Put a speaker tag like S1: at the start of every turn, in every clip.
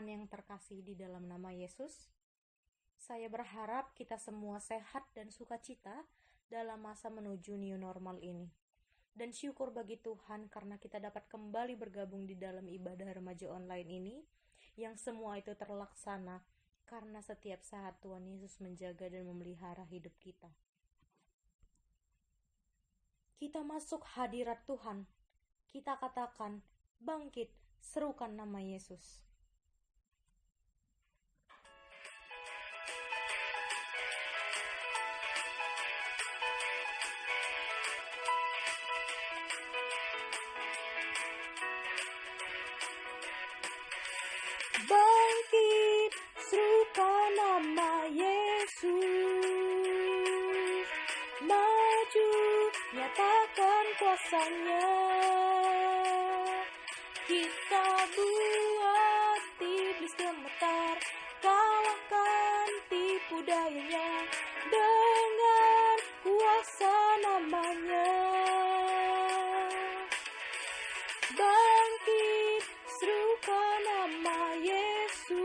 S1: Tuhan yang terkasih di dalam nama Yesus, saya berharap kita semua sehat dan sukacita dalam masa menuju new normal ini. Dan syukur bagi Tuhan karena kita dapat kembali bergabung di dalam ibadah remaja online ini, yang semua itu terlaksana karena setiap saat Tuhan Yesus menjaga dan memelihara hidup kita. Kita masuk hadirat Tuhan, kita katakan, bangkit, serukan nama Yesus. Bangkit, serukan nama Yesus. Maju, nyatakan kuasanya. Kita buat iblis gemetar, kalahkan tipu dayanya dengan kuasa namanya. Bangkit, serukan nama Yesus.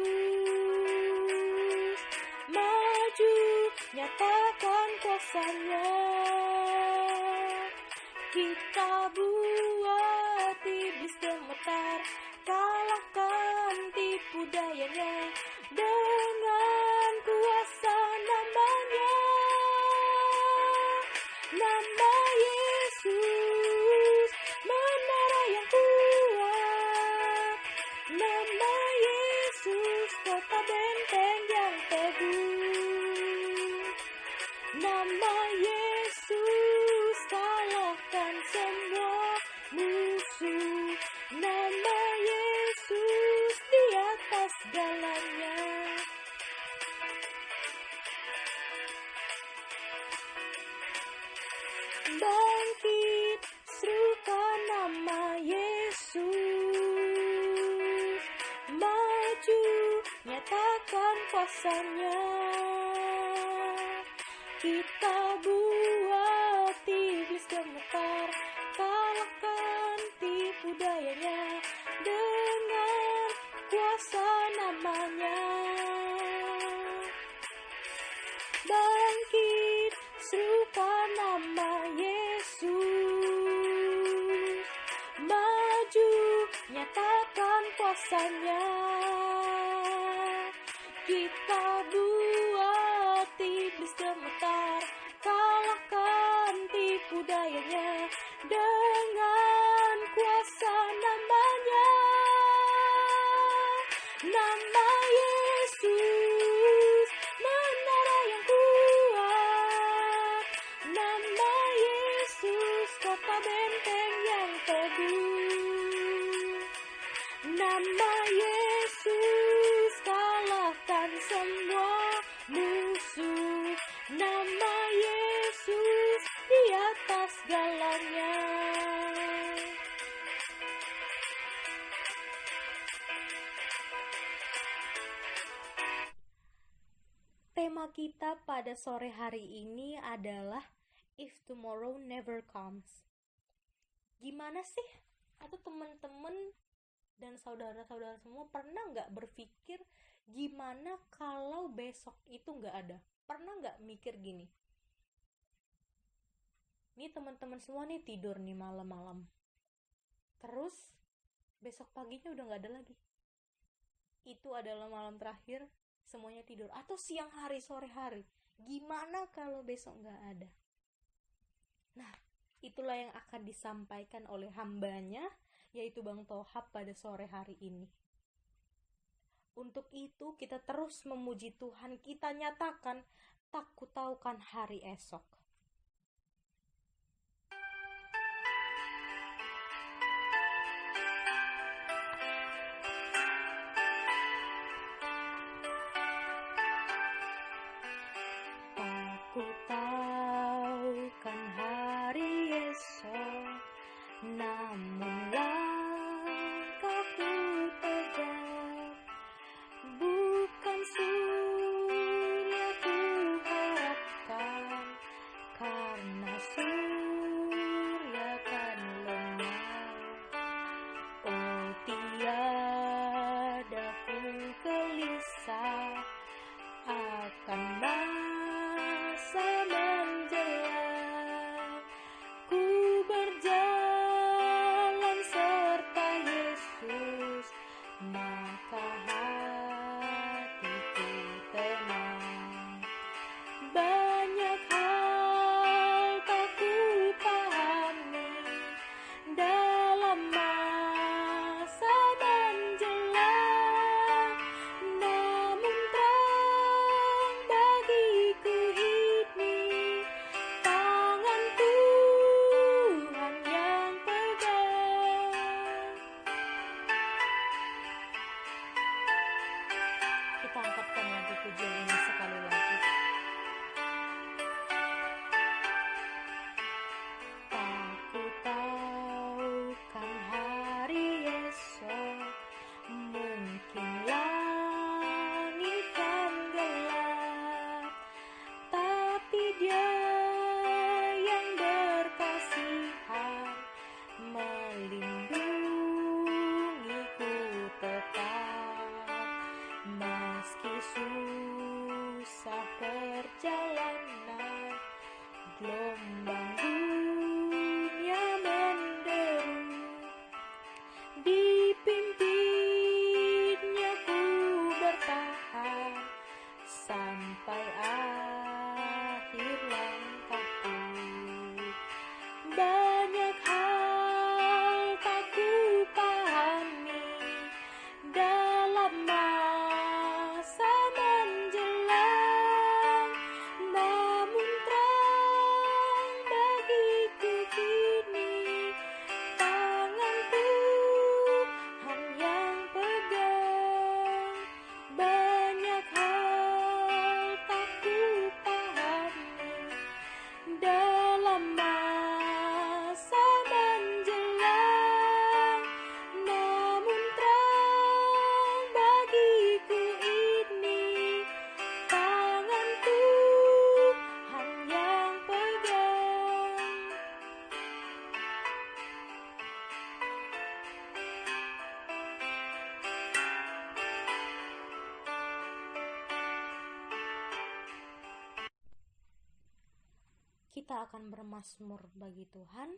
S1: Maju, nyatakan kuasanya. Kita buat iblis gemetar, kalahkan tipu dayanya dengan kuasa namanya. Nama Yesus, menara yang kuat. Nama Yesus, kota benteng yang teguh. Nama Yesus, kalahkan semua musuh. Nama Yesus, di atas segalanya. Bangkit, serukan nama Yesus. Maju, nyatakan kuasanya. Kita buat iblis gemetar, kalahkan tipu dayanya dengan kuasa namanya. Bangkit, serukan nama Yesus. Maju, nyatakan kuasanya. Kita buat iblis gemetar, kalahkan tipu dayanya dengan kuasa namanya. Nama Yesus, menara yang kuat. Nama Yesus, kota benteng yang teguh. Nama Yesus, kalahkan semua musuh. Nama Yesus, di atas segalanya. Tema kita pada sore hari ini adalah If Tomorrow Never Comes. Gimana sih? Atau teman-teman dan saudara-saudara semua pernah nggak berpikir gimana kalau besok itu nggak ada? Pernah nggak mikir gini? Nih teman-teman semua nih tidur nih malam-malam. Terus besok paginya udah nggak ada lagi. Itu adalah malam terakhir, semuanya tidur. Atau siang hari, sore hari. Gimana kalau besok nggak ada? Nah, itulah yang akan disampaikan oleh hambanya, yaitu Bang Tohab pada sore hari ini. Untuk itu kita terus memuji Tuhan, kita nyatakan tak kutaukan hari esok. Tak kutaukan hari esok, namun langkahku tegak. Bukan surya ku harapkan, karena surya kan lenyap. Oh tiada ku Banyak hal tak kupahami dalam masa menjelang, namun terang bagiku kini tangan Tuhan yang pegang. Banyak hal tak kupahami dalam masa menjelang, namun terang bagiku ini tangan Tuhan yang pegang. Kita akan bermazmur bagi Tuhan.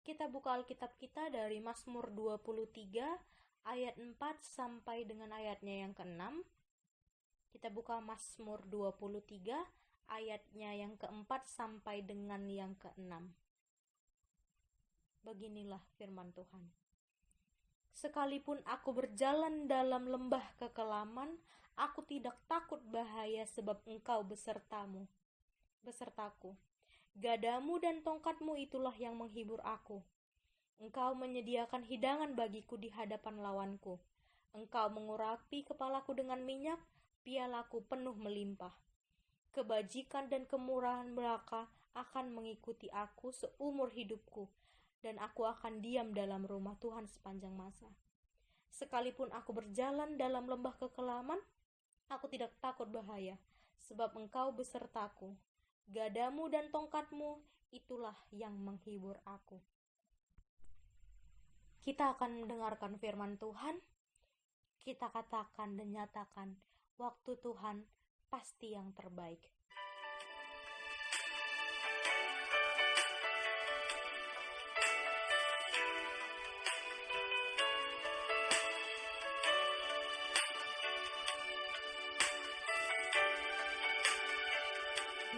S1: Kita buka Alkitab kita dari Mazmur 23 ayat 4 sampai dengan ayatnya yang ke-6. Kita buka Mazmur 23 ayatnya yang ke-4 sampai dengan yang ke-6. Beginilah firman Tuhan. Sekalipun aku berjalan dalam lembah kekelaman, aku tidak takut bahaya sebab Engkau besertaku. Gadamu dan tongkatmu itulah yang menghibur aku. Engkau menyediakan hidangan bagiku di hadapan lawanku. Engkau mengurapi kepalaku dengan minyak, pialaku penuh melimpah. Kebajikan dan kemurahan belaka akan mengikuti aku seumur hidupku, dan aku akan diam dalam rumah Tuhan sepanjang masa. Sekalipun aku berjalan dalam lembah kekelaman, aku tidak takut bahaya, sebab Engkau besertaku. Gadamu dan tongkatmu itulah yang menghibur aku. Kita akan mendengarkan firman Tuhan. Kita katakan dan nyatakan, waktu Tuhan pasti yang terbaik.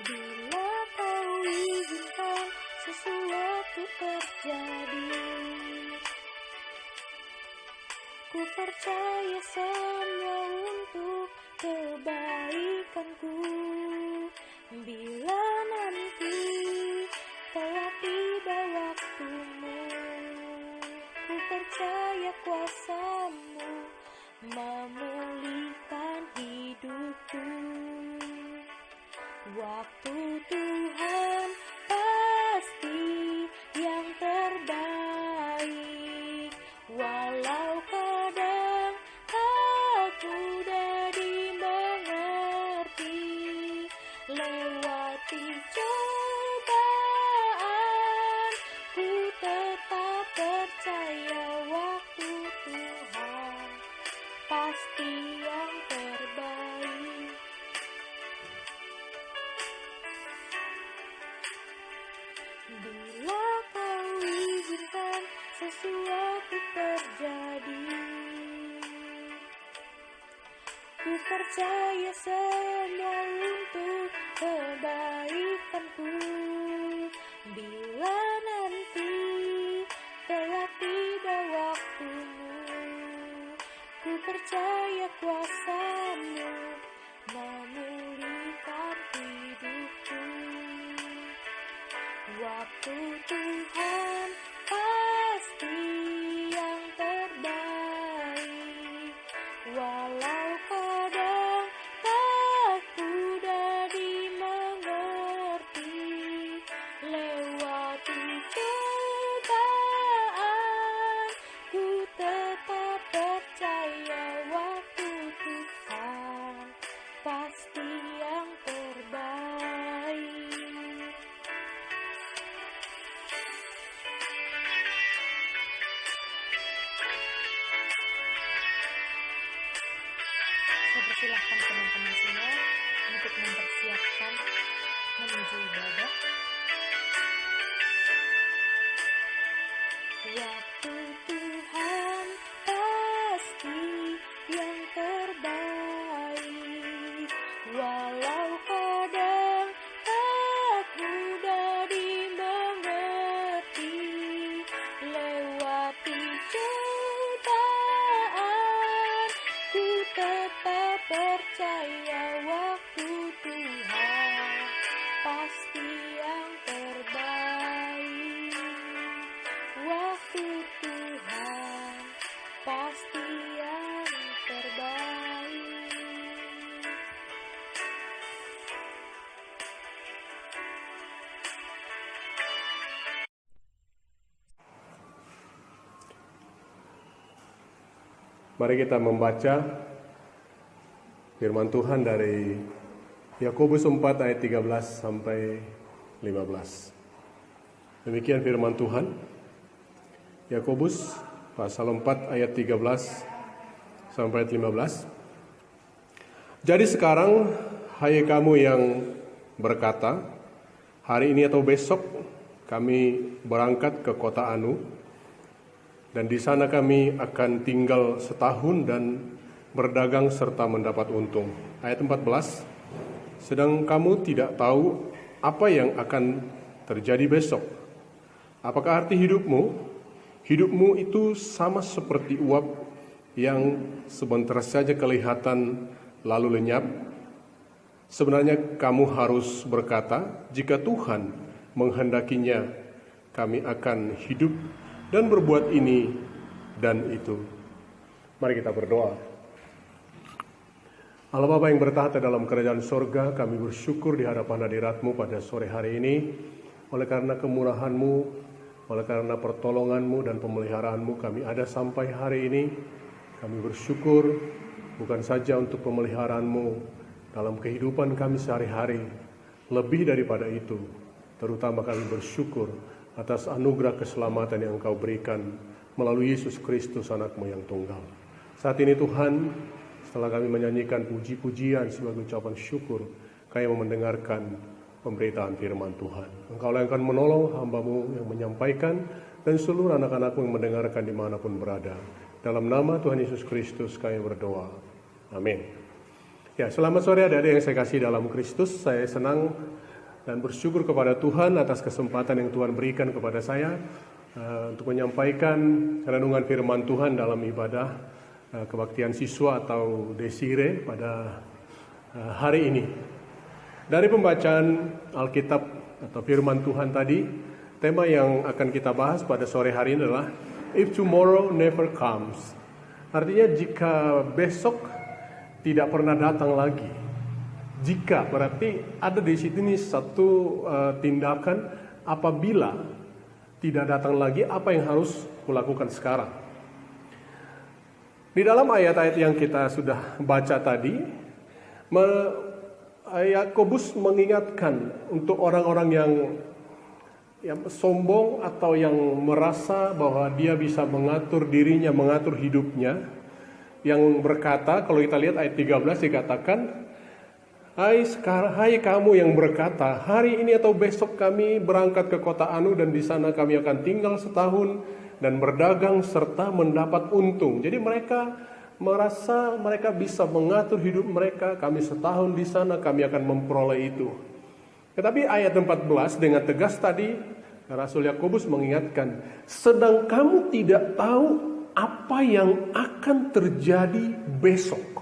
S1: Bila Kau izinkan sesuatu terjadi, ku percaya semua untuk kebaikanku. Bila nanti telah tiba waktumu, ku percaya kuasa-Mu memulihkan hidupku. Waktu Tuhan pasti yang terbaik, walau kadang aku mudah dimengerti. Lewati cobaan, ku tetap percaya waktu Tuhan pasti yang terbaik. Bila Kau izinkan sesuatu terjadi, ku percaya semua untuk kebaikanku. Bila nanti telah tiba waktumu, ku percaya kuasa-Mu memulihkan hidupku. Waktu Tuhan pasti yang terbaik, walau kadang tak mudah dimengerti. Lewati cobaan, ku tetap percaya waktu Tuhan pasti yang terbaik. Saya persilahkan teman-teman semua untuk mempersiapkan menuju ibadah. Waktu Tuhan pasti yang terbaik, walau kadang tak mudah dimengerti.
S2: Mari kita membaca firman Tuhan dari Yakobus 4 ayat 13 sampai 15. Demikian firman Tuhan. Yakobus pasal 4 ayat 13 sampai 15. Jadi sekarang, hai kamu yang berkata, hari ini atau besok kami berangkat ke kota Anu, dan di sana kami akan tinggal setahun dan berdagang serta mendapat untung. Ayat 14, sedang kamu tidak tahu apa yang akan terjadi besok. Apakah arti hidupmu? Hidupmu itu sama seperti uap yang sebentar saja kelihatan lalu lenyap. Sebenarnya kamu harus berkata, jika Tuhan menghendakinya, kami akan hidup dan berbuat ini dan itu. Mari kita berdoa. Allah Bapa yang bertahta dalam kerajaan sorga, kami bersyukur di hadapan hadirat-Mu pada sore hari ini. Oleh karena kemurahan-Mu, oleh karena pertolongan-Mu dan pemeliharaan-Mu, kami ada sampai hari ini. Kami bersyukur bukan saja untuk pemeliharaan-Mu dalam kehidupan kami sehari-hari, lebih daripada itu, terutama kami bersyukur atas anugerah keselamatan yang Engkau berikan melalui Yesus Kristus anak-Mu yang tunggal. Saat ini Tuhan, setelah kami menyanyikan puji-pujian sebagai ucapan syukur, kami mendengarkan pemberitaan firman Tuhan. Engkau yang akan menolong hamba-Mu yang menyampaikan, dan seluruh anak-anak-Mu yang mendengarkan dimanapun berada. Dalam nama Tuhan Yesus Kristus kami berdoa. Amin. Ya, selamat sore adik-adik yang saya kasih dalam Kristus. Saya senang dan bersyukur kepada Tuhan atas kesempatan yang Tuhan berikan kepada saya untuk menyampaikan renungan firman Tuhan dalam ibadah kebaktian siswa atau Desire pada hari ini. Dari pembacaan Alkitab atau firman Tuhan tadi, tema yang akan kita bahas pada sore hari ini adalah If Tomorrow Never Comes. Artinya jika besok tidak pernah datang lagi. Jika berarti ada di sini satu tindakan apabila tidak datang lagi, apa yang harus kulakukan sekarang. Di dalam ayat-ayat yang kita sudah baca tadi, Yakobus mengingatkan untuk orang-orang yang sombong atau yang merasa bahwa dia bisa mengatur dirinya, mengatur hidupnya, yang berkata, kalau kita lihat ayat 13 dikatakan, Hai kamu yang berkata, hari ini atau besok kami berangkat ke kota Anu dan di sana kami akan tinggal setahun dan berdagang serta mendapat untung. Jadi mereka merasa mereka bisa mengatur hidup mereka, kami setahun di sana kami akan memperoleh itu. Tetapi ayat 14 dengan tegas tadi Rasul Yakobus mengingatkan, sedang kamu tidak tahu apa yang akan terjadi besok.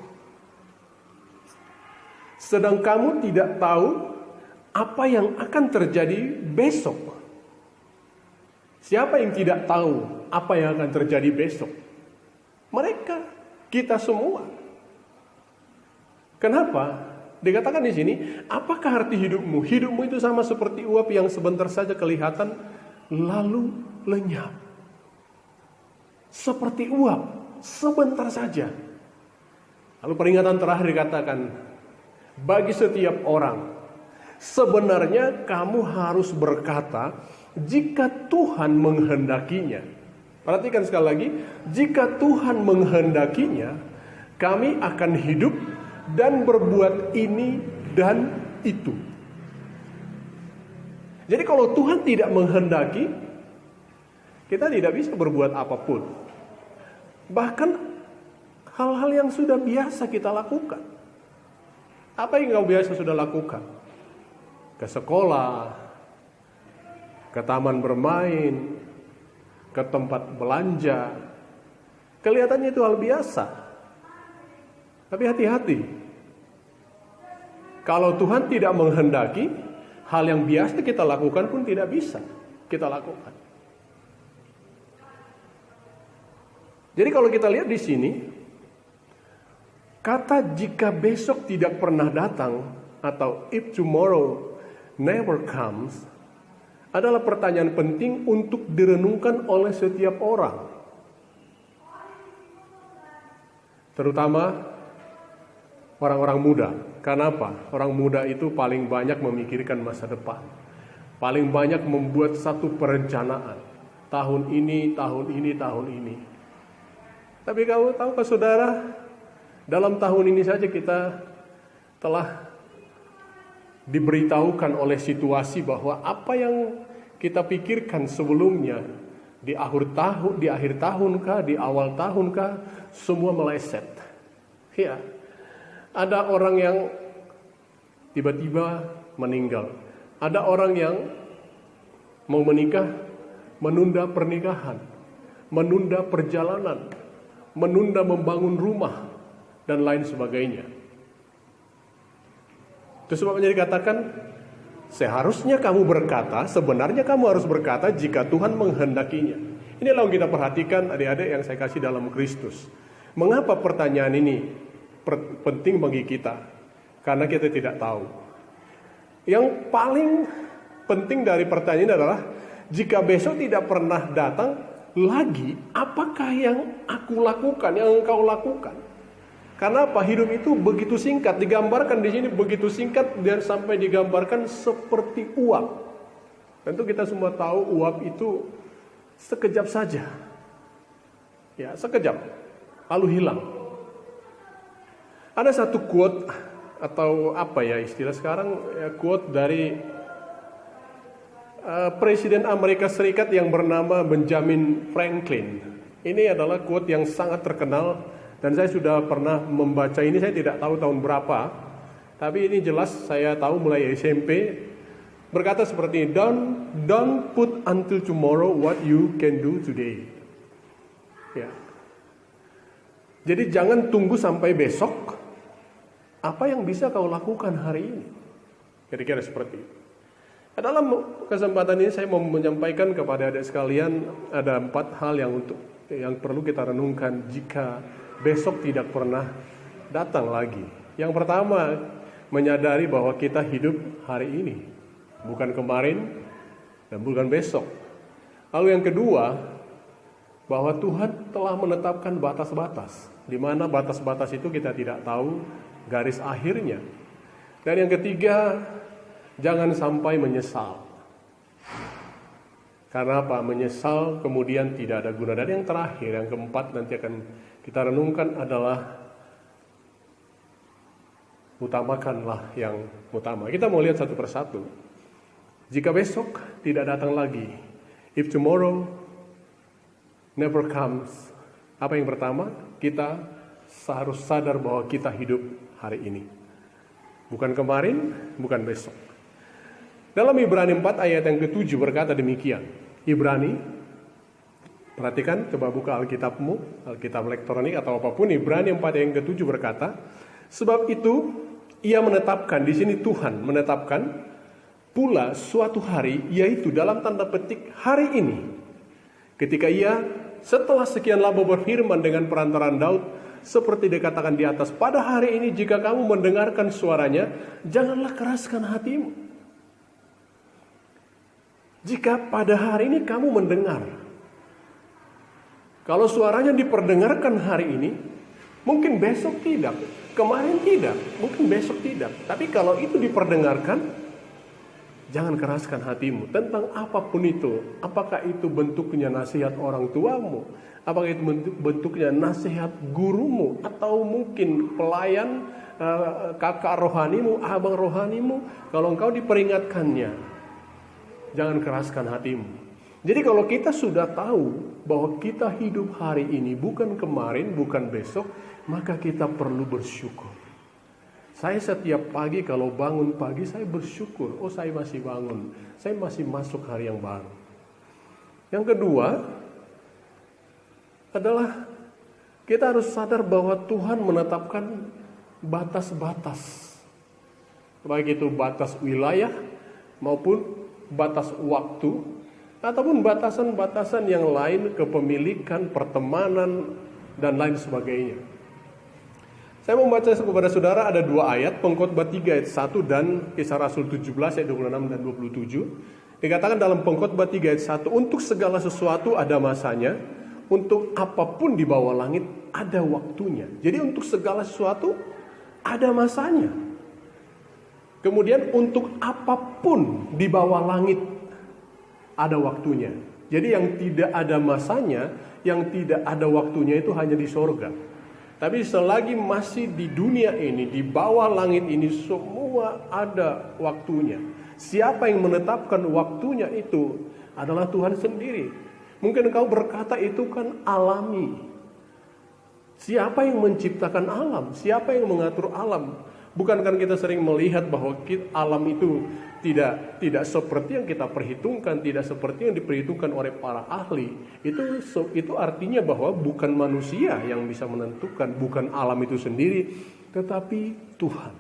S2: Sedang kamu tidak tahu apa yang akan terjadi besok. Siapa yang tidak tahu apa yang akan terjadi besok? Mereka, kita semua. Kenapa? Dikatakan di sini, apakah arti hidupmu? Hidupmu itu sama seperti uap yang sebentar saja kelihatan lalu lenyap. Seperti uap, sebentar saja. Lalu peringatan terakhir dikatakan, bagi setiap orang, sebenarnya kamu harus berkata, jika Tuhan menghendakinya. Perhatikan sekali lagi, jika Tuhan menghendakinya, kami akan hidup dan berbuat ini dan itu. Jadi kalau Tuhan tidak menghendaki, kita tidak bisa berbuat apapun. Bahkan hal-hal yang sudah biasa kita lakukan. Apa yang kau biasa sudah lakukan? Ke sekolah, ke taman bermain, ke tempat belanja. Kelihatannya itu hal biasa. Tapi hati-hati. Kalau Tuhan tidak menghendaki, hal yang biasa kita lakukan pun tidak bisa kita lakukan. Jadi kalau kita lihat di sini, kata jika besok tidak pernah datang atau if tomorrow never comes adalah pertanyaan penting untuk direnungkan oleh setiap orang. Terutama orang-orang muda. Kenapa? Orang muda itu paling banyak memikirkan masa depan. Paling banyak membuat satu perencanaan. Tahun ini, tahun ini, tahun ini. Tapi kamu tahukah saudara, dalam tahun ini saja kita telah diberitahukan oleh situasi bahwa apa yang kita pikirkan sebelumnya di akhir tahun kah, di awal tahun kah, semua meleset. Ya, ada orang yang tiba-tiba meninggal. Ada orang yang mau menikah, menunda pernikahan, menunda perjalanan, menunda membangun rumah, dan lain sebagainya. Itu sebabnya dikatakan, seharusnya kamu berkata, sebenarnya kamu harus berkata jika Tuhan menghendakinya. Inilah yang kita perhatikan adik-adik yang saya kasih dalam Kristus. Mengapa pertanyaan ini penting bagi kita? Karena kita tidak tahu. Yang paling penting dari pertanyaan ini adalah, jika besok tidak pernah datang lagi, apakah yang aku lakukan, yang engkau lakukan? Karena apa? Hidup itu begitu singkat, digambarkan di sini begitu singkat dan sampai digambarkan seperti uap. Tentu kita semua tahu uap itu sekejap saja. Ya, sekejap lalu hilang. Ada satu quote atau apa ya istilah sekarang, ya, quote dari Presiden Amerika Serikat yang bernama Benjamin Franklin. Ini adalah quote yang sangat terkenal. Dan saya sudah pernah membaca ini, saya tidak tahu tahun berapa, tapi ini jelas saya tahu mulai SMP, berkata seperti ini, don't put until tomorrow what you can do today. Ya. Jadi jangan tunggu sampai besok apa yang bisa kau lakukan hari ini. Kira-kira seperti itu. Dalam kesempatan ini saya mau menyampaikan kepada adik sekalian, ada 4 hal yang perlu kita renungkan jika besok tidak pernah datang lagi. Yang pertama, menyadari bahwa kita hidup hari ini, bukan kemarin dan bukan besok. Lalu yang kedua, bahwa Tuhan telah menetapkan batas-batas, di mana batas-batas itu kita tidak tahu garis akhirnya. Dan yang ketiga, jangan sampai menyesal. Karena apa? Menyesal kemudian tidak ada guna. Dan yang terakhir, yang keempat nanti akan kita renungkan adalah utamakanlah yang utama. Kita mau lihat satu persatu. Jika besok tidak datang lagi, if tomorrow never comes, apa yang pertama? Kita harus sadar bahwa kita hidup hari ini. Bukan kemarin, bukan besok. Dalam Ibrani 4 ayat yang ke-7 berkata demikian. Ibrani, perhatikan, coba buka Alkitabmu, Alkitab elektronik atau apapun. Ibrani 4 ayat yang ke-7 berkata, sebab itu ia menetapkan, di sini Tuhan menetapkan pula suatu hari, yaitu dalam tanda petik hari ini, ketika ia setelah sekian lama berfirman dengan perantaraan Daud, seperti dikatakan di atas, pada hari ini jika kamu mendengarkan suaranya, janganlah keraskan hatimu. Jika pada hari ini kamu mendengar, kalau suaranya diperdengarkan hari ini, mungkin besok tidak, kemarin tidak, mungkin besok tidak. Tapi kalau itu diperdengarkan, jangan keraskan hatimu tentang apapun itu. Apakah itu bentuknya nasihat orang tuamu, apakah itu bentuknya nasihat gurumu, atau mungkin pelayan, kakak rohanimu, abang rohanimu. Kalau engkau diperingatkannya, jangan keraskan hatimu. Jadi kalau kita sudah tahu bahwa kita hidup hari ini, bukan kemarin, bukan besok, maka kita perlu bersyukur. Saya setiap pagi kalau bangun pagi, saya bersyukur. Oh, saya masih bangun, saya masih masuk hari yang baru. Yang kedua adalah kita harus sadar bahwa Tuhan menetapkan batas-batas, baik itu batas wilayah maupun batas waktu, ataupun batasan-batasan yang lain, kepemilikan, pertemanan, dan lain sebagainya. Saya membaca kepada saudara ada 2 ayat, Pengkhotbah 3 ayat 1 dan Kisah Rasul 17 ayat 26 dan 27. Dikatakan dalam Pengkhotbah 3 ayat 1, untuk segala sesuatu ada masanya, untuk apapun di bawah langit ada waktunya. Jadi untuk segala sesuatu ada masanya. Kemudian untuk apapun di bawah langit ada waktunya. Jadi yang tidak ada masanya, yang tidak ada waktunya itu hanya di sorga. Tapi selagi masih di dunia ini, di bawah langit ini, semua ada waktunya. Siapa yang menetapkan waktunya itu adalah Tuhan sendiri. Mungkin engkau berkata itu kan alami. Siapa yang menciptakan alam? Siapa yang mengatur alam? Bukankah kita sering melihat bahwa alam itu tidak seperti yang kita perhitungkan, tidak seperti yang diperhitungkan oleh para ahli. Itu artinya bahwa bukan manusia yang bisa menentukan, bukan alam itu sendiri, tetapi Tuhan.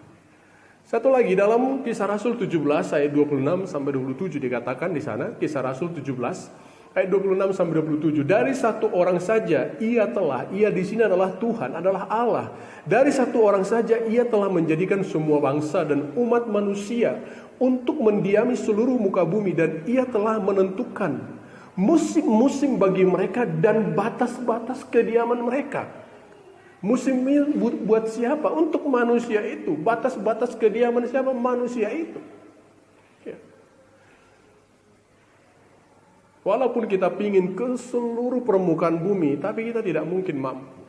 S2: Satu lagi dalam Kisah Rasul 17 ayat 26 sampai 27 dikatakan di sana, Kisah Rasul 17 ayat 26 sampai 27. Dari satu orang saja ia di sini adalah Tuhan, adalah Allah. Dari satu orang saja ia telah menjadikan semua bangsa dan umat manusia untuk mendiami seluruh muka bumi, dan ia telah menentukan musim-musim bagi mereka dan batas-batas kediaman mereka. Musim buat siapa? Untuk manusia itu. Batas-batas kediaman siapa? Manusia itu. Walaupun kita ingin ke seluruh permukaan bumi, tapi kita tidak mungkin mampu.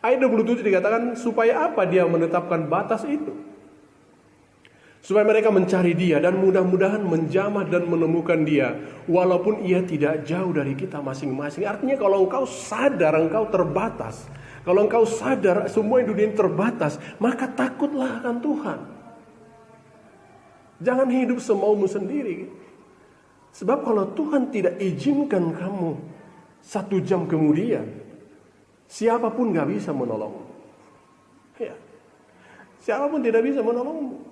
S2: Ayat 27 dikatakan, supaya apa dia menetapkan batas itu? Supaya mereka mencari dia dan mudah-mudahan menjamah dan menemukan dia, walaupun ia tidak jauh dari kita masing-masing. Artinya kalau engkau sadar engkau terbatas, kalau engkau sadar semua dunia ini terbatas, maka takutlah akan Tuhan. Jangan hidup semaumu sendiri. Sebab kalau Tuhan tidak izinkan kamu 1 jam kemudian, siapapun gak bisa menolongmu. Ya. Siapapun tidak bisa menolongmu.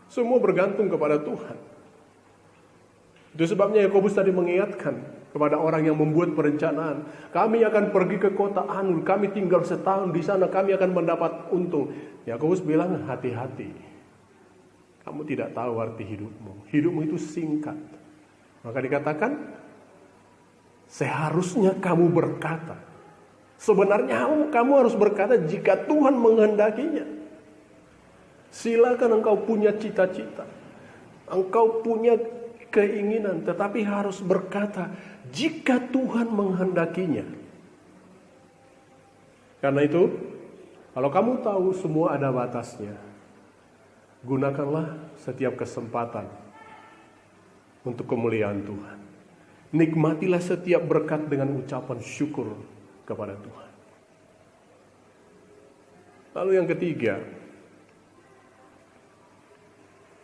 S2: Semua bergantung kepada Tuhan. Itu sebabnya Yakobus tadi mengingatkan kepada orang yang membuat perencanaan. Kami akan pergi ke kota Anu, kami tinggal setahun di sana, kami akan mendapat untung. Yakobus bilang, hati-hati. Kamu tidak tahu arti hidupmu. Hidupmu itu singkat. Maka dikatakan, seharusnya kamu berkata. Sebenarnya kamu harus berkata jika Tuhan menghendakinya. Silakan engkau punya cita-cita. Engkau punya keinginan. Tetapi harus berkata jika Tuhan menghendakinya. Karena itu, kalau kamu tahu semua ada batasnya, gunakanlah setiap kesempatan untuk kemuliaan Tuhan. Nikmatilah setiap berkat dengan ucapan syukur kepada Tuhan. Lalu yang ketiga,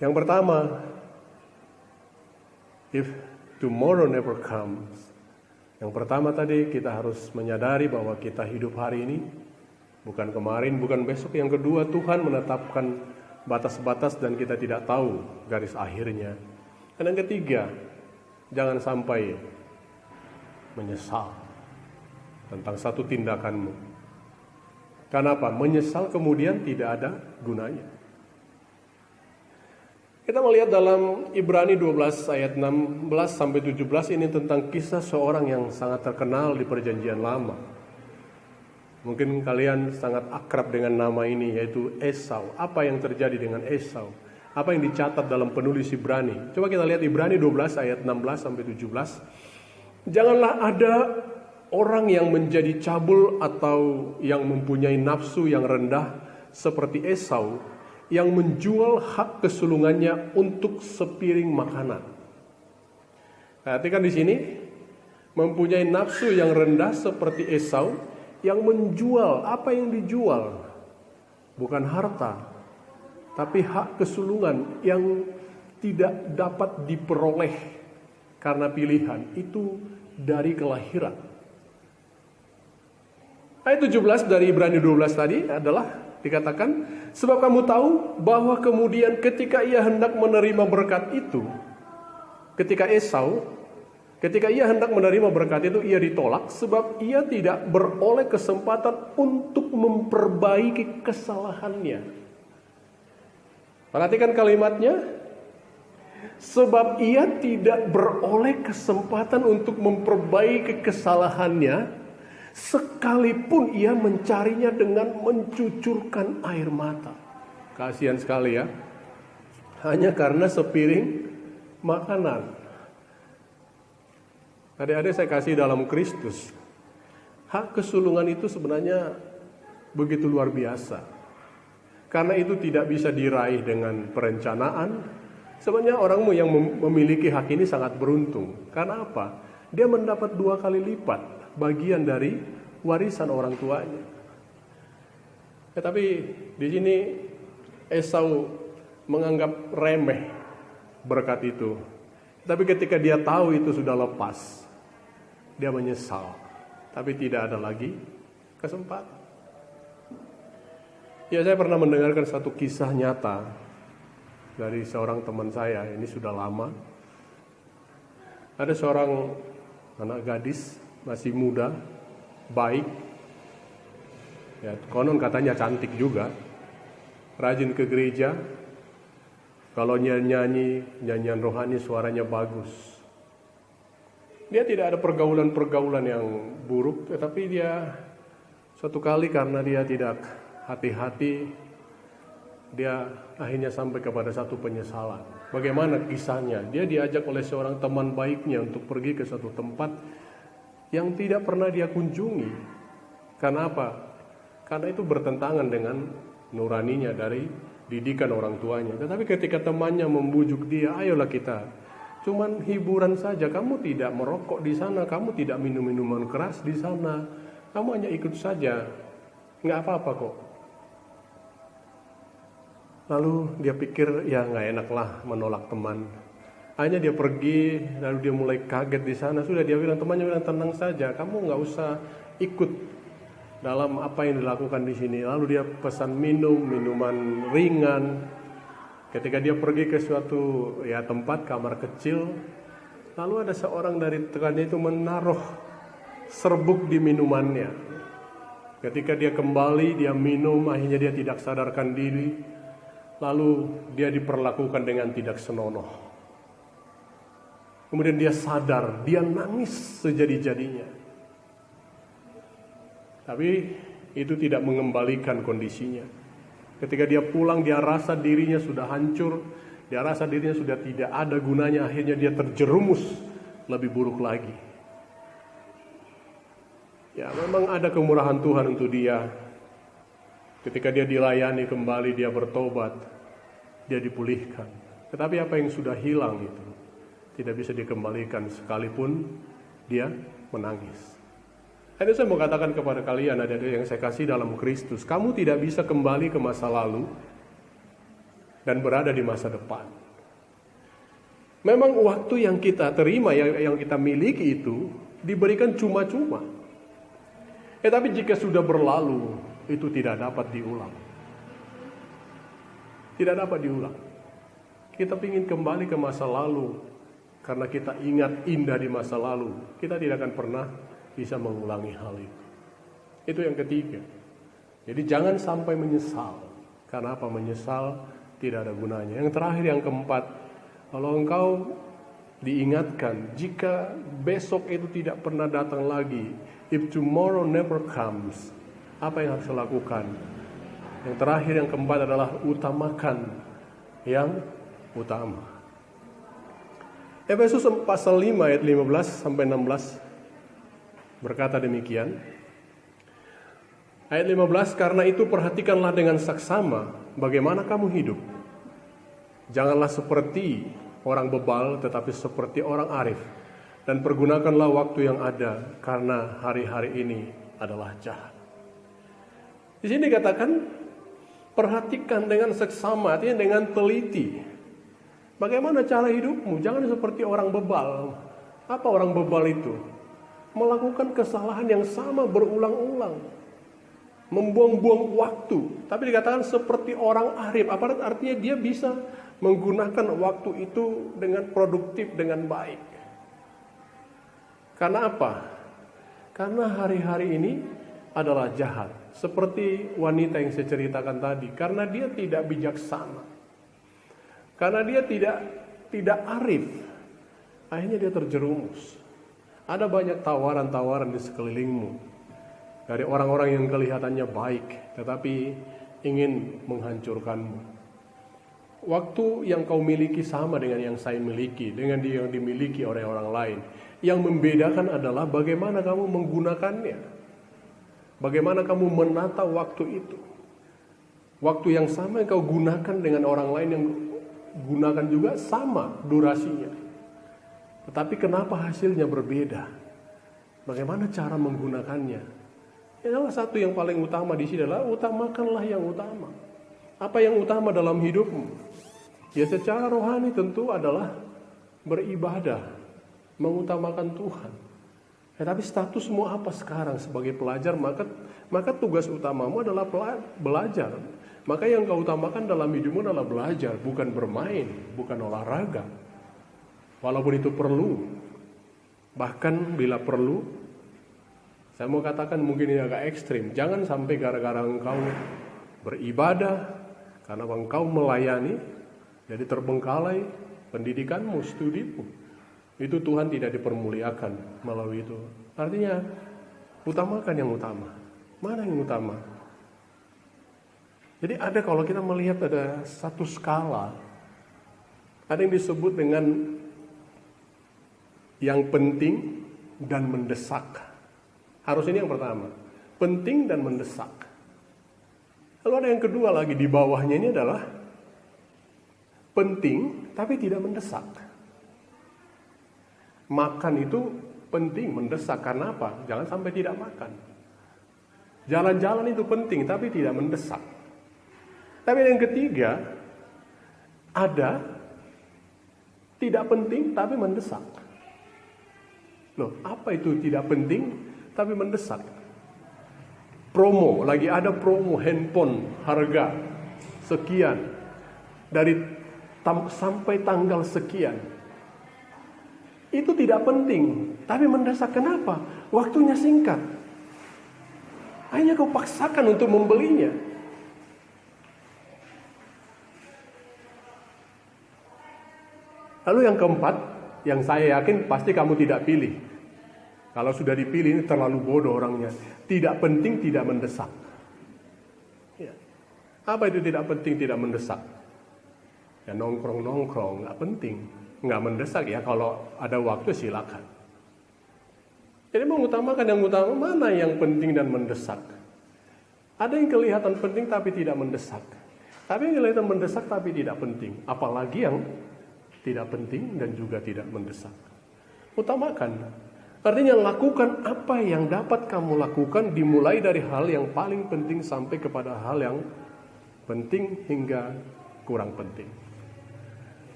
S2: yang pertama, if tomorrow never comes. Yang pertama tadi kita harus menyadari bahwa kita hidup hari ini, bukan kemarin, bukan besok. Yang kedua, Tuhan menetapkan batas-batas dan kita tidak tahu garis akhirnya. Dan yang ketiga, jangan sampai menyesal tentang satu tindakanmu. Kenapa? Menyesal kemudian tidak ada gunanya. Kita melihat dalam Ibrani 12 ayat 16 sampai 17 ini tentang kisah seorang yang sangat terkenal di Perjanjian Lama. Mungkin kalian sangat akrab dengan nama ini, yaitu Esau. Apa yang terjadi dengan Esau? Apa yang dicatat dalam penulis Ibrani? Coba kita lihat Ibrani 12 ayat 16 sampai 17. Janganlah ada orang yang menjadi cabul atau yang mempunyai nafsu yang rendah seperti Esau, yang menjual hak kesulungannya untuk sepiring makanan. Perhatikan di sini, mempunyai nafsu yang rendah seperti Esau, yang menjual. Apa yang dijual? Bukan harta, tapi hak kesulungan yang tidak dapat diperoleh karena pilihan. Itu dari kelahiran. Ayat 17 dari Ibrani 12 tadi adalah dikatakan, sebab kamu tahu bahwa kemudian ketika ia hendak menerima berkat itu, ketika ia hendak menerima berkat itu, ia ditolak sebab ia tidak beroleh kesempatan untuk memperbaiki kesalahannya. Perhatikan kalimatnya, sebab ia tidak beroleh kesempatan untuk memperbaiki kesalahannya, Sekalipun ia mencarinya dengan mencucurkan air mata. Kasihan sekali ya. Hanya karena sepiring makanan. Adik-adik saya kasih dalam Kristus. Hak kesulungan itu sebenarnya begitu luar biasa. Karena itu tidak bisa diraih dengan perencanaan. Sebenarnya orangmu yang memiliki hak ini sangat beruntung. Karena apa? Dia mendapat 2 kali lipat bagian dari warisan orang tuanya. Tapi di sini Esau menganggap remeh berkat itu. Tapi ketika dia tahu itu sudah lepas, dia menyesal. Tapi tidak ada lagi kesempatan. Ya, saya pernah mendengarkan satu kisah nyata dari seorang teman saya. Ini sudah lama. Ada seorang anak gadis, masih muda, baik. Ya, konon katanya cantik juga. Rajin ke gereja. Kalau nyanyian rohani suaranya bagus. Dia tidak ada pergaulan-pergaulan yang buruk, tetapi dia suatu kali karena dia tidak hati-hati, dia akhirnya sampai kepada satu penyesalan. Bagaimana kisahnya? Dia diajak oleh seorang teman baiknya untuk pergi ke satu tempat yang tidak pernah dia kunjungi. Karena apa? Karena itu bertentangan dengan nuraninya dari didikan orang tuanya. Tetapi ketika temannya membujuk dia, ayolah kita, cuman hiburan saja, kamu tidak merokok di sana, kamu tidak minum minuman keras di sana, kamu hanya ikut saja, nggak apa-apa kok. Lalu dia pikir, ya nggak enak lah menolak teman. Hanya dia pergi, lalu dia mulai kaget di sana. Sudah dia bilang, temannya bilang tenang saja, kamu nggak usah ikut dalam apa yang dilakukan di sini. Lalu dia pesan minuman ringan. Ketika dia pergi ke suatu tempat, kamar kecil, lalu ada seorang dari tekannya itu menaruh serbuk di minumannya. Ketika dia kembali, dia minum, akhirnya dia tidak sadarkan diri. Lalu dia diperlakukan dengan tidak senonoh. Kemudian dia sadar, dia nangis sejadi-jadinya. Tapi itu tidak mengembalikan kondisinya. Ketika dia pulang, dia rasa dirinya sudah hancur, dia rasa dirinya sudah tidak ada gunanya, akhirnya dia terjerumus lebih buruk lagi. Ya, memang ada kemurahan Tuhan untuk dia. Ketika dia dilayani kembali, dia bertobat, dia dipulihkan. Tetapi apa yang sudah hilang itu tidak bisa dikembalikan sekalipun dia menangis. Ini saya mau katakan kepada kalian, adik-adik yang saya kasih dalam Kristus, kamu tidak bisa kembali ke masa lalu dan berada di masa depan. Memang waktu yang kita terima, yang kita miliki itu diberikan cuma-cuma. Tapi jika sudah berlalu, itu tidak dapat diulang. Tidak dapat diulang. Kita ingin kembali ke masa lalu, karena kita ingat indah di masa lalu, kita tidak akan pernah bisa mengulangi hal itu. Itu yang ketiga. Jadi jangan sampai menyesal. Karena apa? Menyesal tidak ada gunanya. Yang terakhir, yang keempat, kalau engkau diingatkan, jika besok itu tidak pernah datang lagi, if tomorrow never comes, apa yang harus dilakukan? Yang terakhir, yang keempat adalah utamakan yang utama. Efesus pasal 5 ayat 15 sampai 16 berkata demikian. Ayat 15, karena itu perhatikanlah dengan saksama bagaimana kamu hidup. Janganlah seperti orang bebal, tetapi seperti orang arif. Dan pergunakanlah waktu yang ada, karena hari-hari ini adalah jahat. Di sini dikatakan, perhatikan dengan seksama, artinya dengan teliti. Bagaimana cara hidupmu? Jangan seperti orang bebal. Apa orang bebal itu? Melakukan kesalahan yang sama berulang-ulang. Membuang-buang waktu. Tapi dikatakan seperti orang arif. Apa artinya? Dia bisa menggunakan waktu itu dengan produktif, dengan baik. Karena apa? Karena hari-hari ini adalah jahat. Seperti wanita yang saya ceritakan tadi. Karena dia tidak bijaksana. Karena dia tidak arif. Akhirnya dia terjerumus. Ada banyak tawaran-tawaran di sekelilingmu. dari orang-orang yang kelihatannya baik, tetapi ingin menghancurkanmu. Waktu yang kau miliki sama dengan yang saya miliki, dengan yang dimiliki oleh orang lain. Yang membedakan adalah bagaimana kamu menggunakannya. Bagaimana kamu menata waktu itu. Waktu yang sama yang kau gunakan dengan orang lain yang gunakan juga sama durasinya. Tetapi kenapa hasilnya berbeda? Bagaimana cara menggunakannya? Salah satu yang paling utama di sini adalah utamakanlah yang utama. Apa yang utama dalam hidupmu? Ya secara rohani tentu adalah beribadah, mengutamakan Tuhan. Tapi statusmu apa sekarang sebagai pelajar? Maka tugas utamamu adalah belajar. Maka yang kau utamakan dalam hidupmu adalah belajar, bukan bermain, bukan olahraga. Walaupun itu perlu. Bahkan bila perlu, saya mau katakan mungkin ini agak ekstrim. Jangan sampai gara-gara engkau beribadah, karena engkau melayani, jadi terbengkalai pendidikanmu, studimu. Itu Tuhan tidak dipermuliakan melalui itu. Artinya, utamakan yang utama. Mana yang utama? Jadi ada, kalau kita melihat ada satu skala, ada yang disebut dengan yang penting dan mendesak. Harus ini yang pertama, penting dan mendesak. Lalu ada yang kedua lagi di bawahnya, ini adalah penting tapi tidak mendesak. Makan itu penting, mendesak. Karena apa? Jangan sampai tidak makan. Jalan-jalan itu penting tapi tidak mendesak. Tapi yang ketiga, ada tidak penting tapi mendesak. Loh, apa itu tidak penting tapi mendesak? Promo, lagi ada promo handphone harga sekian dari sampai tanggal sekian. Itu tidak penting tapi mendesak. Kenapa? Waktunya singkat. Akhirnya kau paksakan untuk membelinya. Lalu yang keempat, yang saya yakin pasti kamu tidak pilih. Kalau sudah dipilih, ini terlalu bodoh orangnya. Tidak penting, tidak mendesak. Ya. Apa itu tidak penting, tidak mendesak? Ya nongkrong-nongkrong, nggak penting. Nggak mendesak ya, kalau ada waktu silakan. Jadi mengutamakan yang utama, mana yang penting dan mendesak? Ada yang kelihatan penting tapi tidak mendesak. Tapi yang kelihatan mendesak tapi tidak penting. Apalagi yang tidak penting dan juga tidak mendesak. Utamakan. Artinya lakukan apa yang dapat kamu lakukan, dimulai dari hal yang paling penting sampai kepada hal yang penting hingga kurang penting.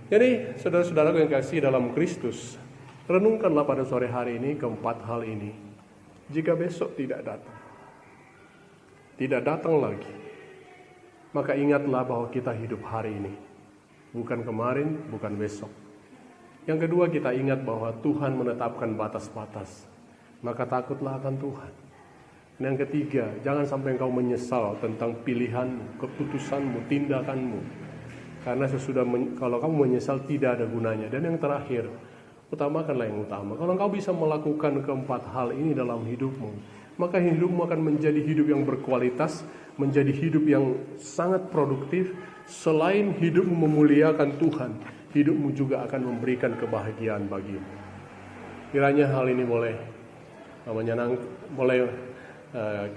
S2: Jadi saudara-saudaraku yang kasih dalam Kristus, renungkanlah pada sore hari ini keempat hal ini. Jika besok tidak datang lagi, maka ingatlah bahwa kita hidup hari ini, bukan kemarin, bukan besok. Yang kedua, kita ingat bahwa Tuhan menetapkan batas-batas, maka takutlah akan Tuhan. Dan yang ketiga, jangan sampai engkau menyesal tentang pilihanmu, keputusanmu, tindakanmu. Karena kalau kamu menyesal tidak ada gunanya. Dan yang terakhir, utamakanlah yang utama. Kalau engkau bisa melakukan keempat hal ini dalam hidupmu, maka hidupmu akan menjadi hidup yang berkualitas, menjadi hidup yang sangat produktif. Selain hidupmu memuliakan Tuhan, hidupmu juga akan memberikan kebahagiaan bagimu. Kiranya hal ini boleh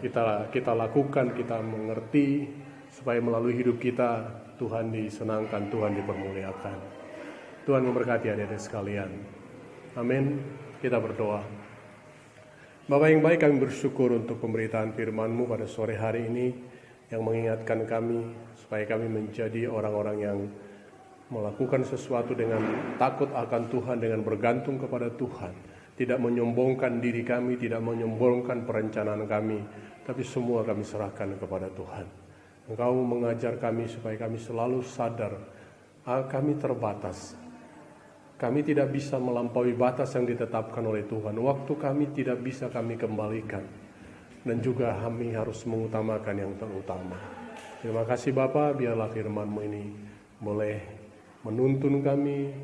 S2: kita lakukan, kita mengerti, supaya melalui hidup kita Tuhan disenangkan, Tuhan dipermuliakan. Tuhan memberkati adik-adik sekalian. Amin. Kita berdoa. Bapa yang baik, kami bersyukur untuk pemberitaan firman-Mu pada sore hari ini, yang mengingatkan kami supaya kami menjadi orang-orang yang melakukan sesuatu dengan takut akan Tuhan, dengan bergantung kepada Tuhan. Tidak menyombongkan diri kami, tidak menyombongkan perencanaan kami, tapi semua kami serahkan kepada Tuhan. Engkau mengajar kami supaya kami selalu sadar kami terbatas. Kami tidak bisa melampaui batas yang ditetapkan oleh Tuhan. Waktu kami tidak bisa kami kembalikan. Dan juga kami harus mengutamakan yang terutama. Terima kasih Bapa, biarlah firman-Mu ini boleh menuntun kami,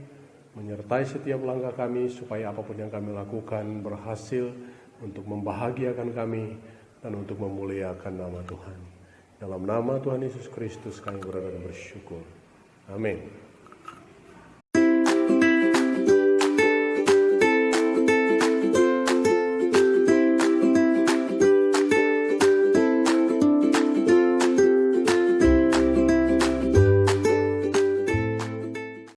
S2: menyertai setiap langkah kami, supaya apapun yang kami lakukan berhasil untuk membahagiakan kami, dan untuk memuliakan nama Tuhan. Dalam nama Tuhan Yesus Kristus kami berdoa dan bersyukur. Amin.